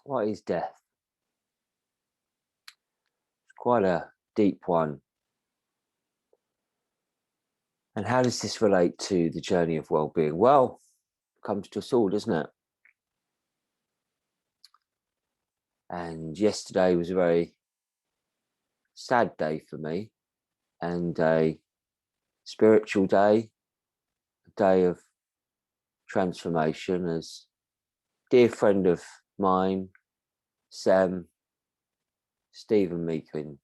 What is death? It's quite a deep one. And how does this relate to the journey of well-being? Well, it comes to us all, doesn't it? And yesterday was a very sad day for me, and a spiritual day, a day of transformation. As a dear friend of mine, Stephen Meakin,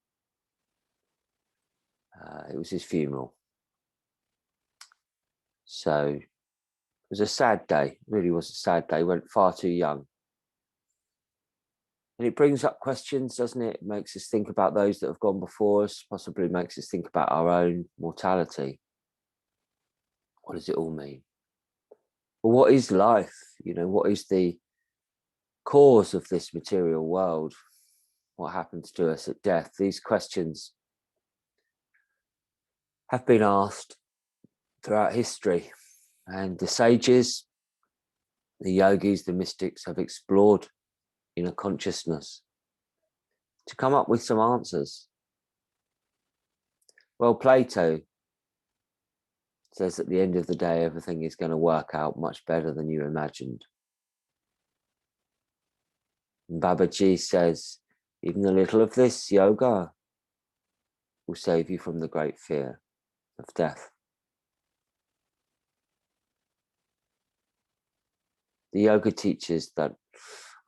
it was his funeral. So it was a sad day, really was a sad day. He went far too young. And it brings up questions, doesn't it? It makes us think about those that have gone before us, possibly makes us think about our own mortality. What does it all mean? Well, what is life? What is the cause of this material world? What happens to us at death? These questions have been asked throughout history, and the sages, the yogis, the mystics have explored inner consciousness to come up with some answers. Well, Plato says at the end of the day, everything is going to work out much better than you imagined. And Babaji says, even a little of this yoga will save you from the great fear of death. The yoga teaches that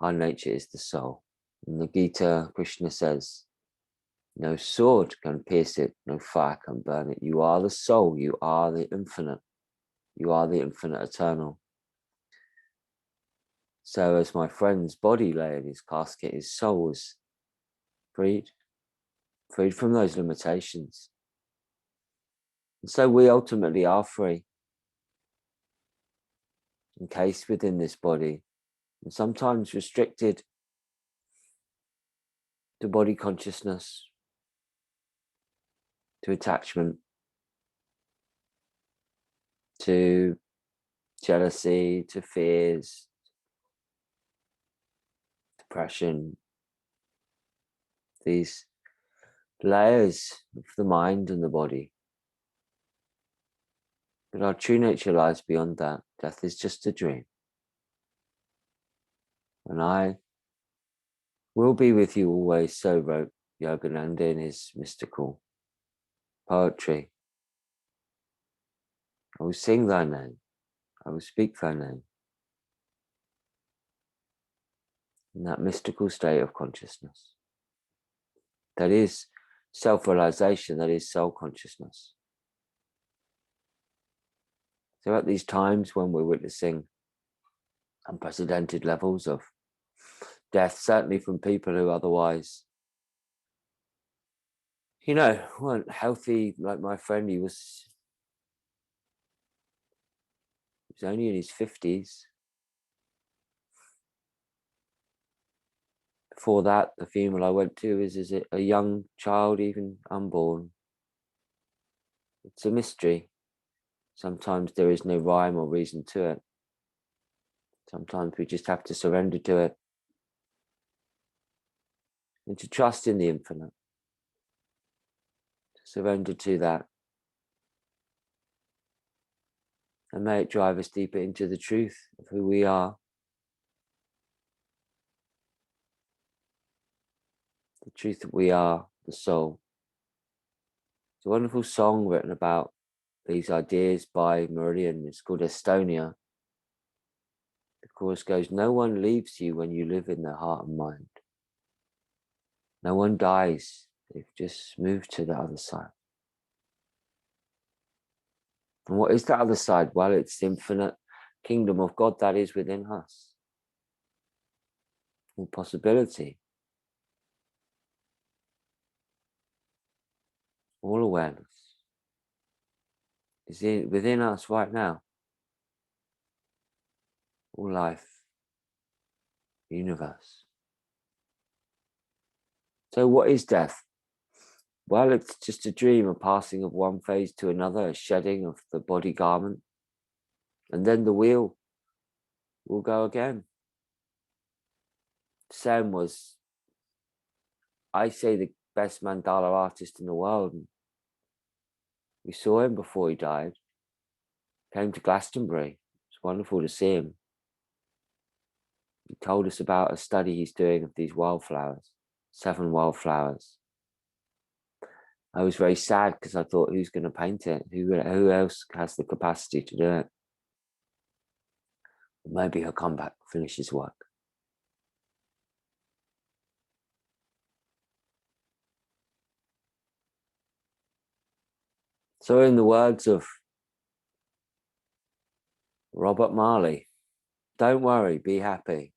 our nature is the soul. In the Gita, Krishna says, no sword can pierce it, no fire can burn it. You are the soul, you are the infinite. You are the infinite eternal. So as my friend's body lay in his casket, his soul was freed from those limitations. And so we ultimately are free, encased within this body, and sometimes restricted to body consciousness, to attachment, to jealousy, to fears, depression, these layers of the mind and the body. But our true nature lies beyond that. Death is just a dream. And I will be with you always, so wrote Yogananda in his mystical poetry. I will sing thy name. I will speak thy name. In that mystical state of consciousness. That is self-realization, that is soul consciousness. So at these times when we're witnessing unprecedented levels of death, certainly from people who otherwise, weren't healthy, like my friend, he was only in his 50s. Before that, the funeral I went to is a young child, even unborn. It's a mystery. Sometimes there is no rhyme or reason to it. Sometimes we just have to surrender to it and to trust in the infinite, to surrender to that. And may it drive us deeper into the truth of who we are. The truth that we are the soul. It's a wonderful song written about these ideas by Meridian. It's called Estonia. The chorus goes, no one leaves you when you live in their heart and mind. No one dies. They've just moved to the other side. And what is that other side? Well, it's the infinite kingdom of God that is within us. All possibility. All awareness is within us right now. All life, universe. So what is death? Well, it's just a dream, a passing of one phase to another, a shedding of the body garment. And then the wheel will go again. Sen was, I say, the best mandala artist in the world. And we saw him before he died. Came to Glastonbury. It's wonderful to see him. He told us about a study he's doing of these wildflowers, 7 wildflowers. I was very sad because I thought, who's going to paint it? Who else has the capacity to do it? Maybe he'll come back, finish his work. So in the words of Robert Marley, don't worry, be happy.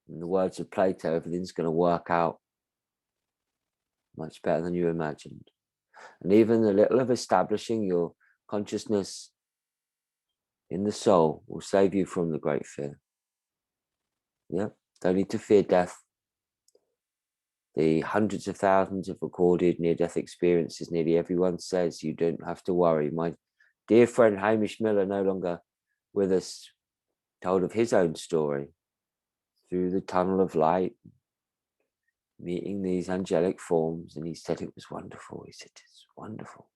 In the words of Plato, everything's going to work out much better than you imagined. And even the little of establishing your consciousness in the soul will save you from the great fear. Yeah, don't need to fear death. The hundreds of thousands of recorded near-death experiences, nearly everyone says you don't have to worry. My dear friend Hamish Miller, no longer with us, told of his own story through the tunnel of light, meeting these angelic forms, and he said it was wonderful. He said it's wonderful.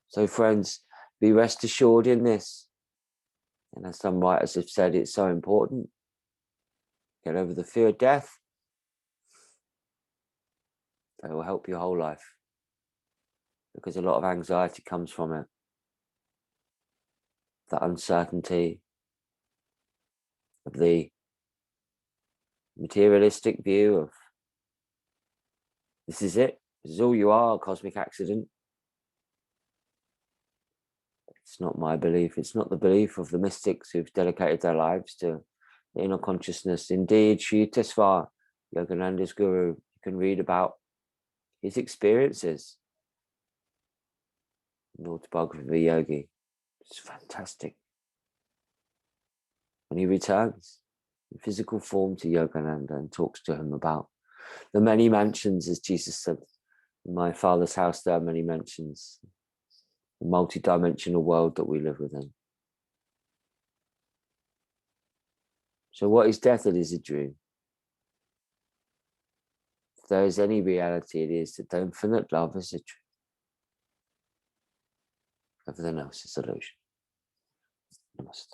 So friends, be rest assured in this. And as some writers have said, it's so important. Get over the fear of death. That will help your whole life. Because a lot of anxiety comes from it. That uncertainty of the materialistic view of this is it. This is all you are, a cosmic accident. It's not my belief. It's not the belief of the mystics who've dedicated their lives to the inner consciousness. Indeed, Sri Yukteswar, Yogananda's guru, you can read about his experiences in the Autobiography of a Yogi. It's fantastic. When he returns in physical form to Yogananda and talks to him about the many mansions, as Jesus said, in my Father's house there are many mansions, the multi-dimensional world that we live within. So what is death? It is a dream. If there is any reality, it is that the infinite love is a dream. Everything else is illusion. Namaste.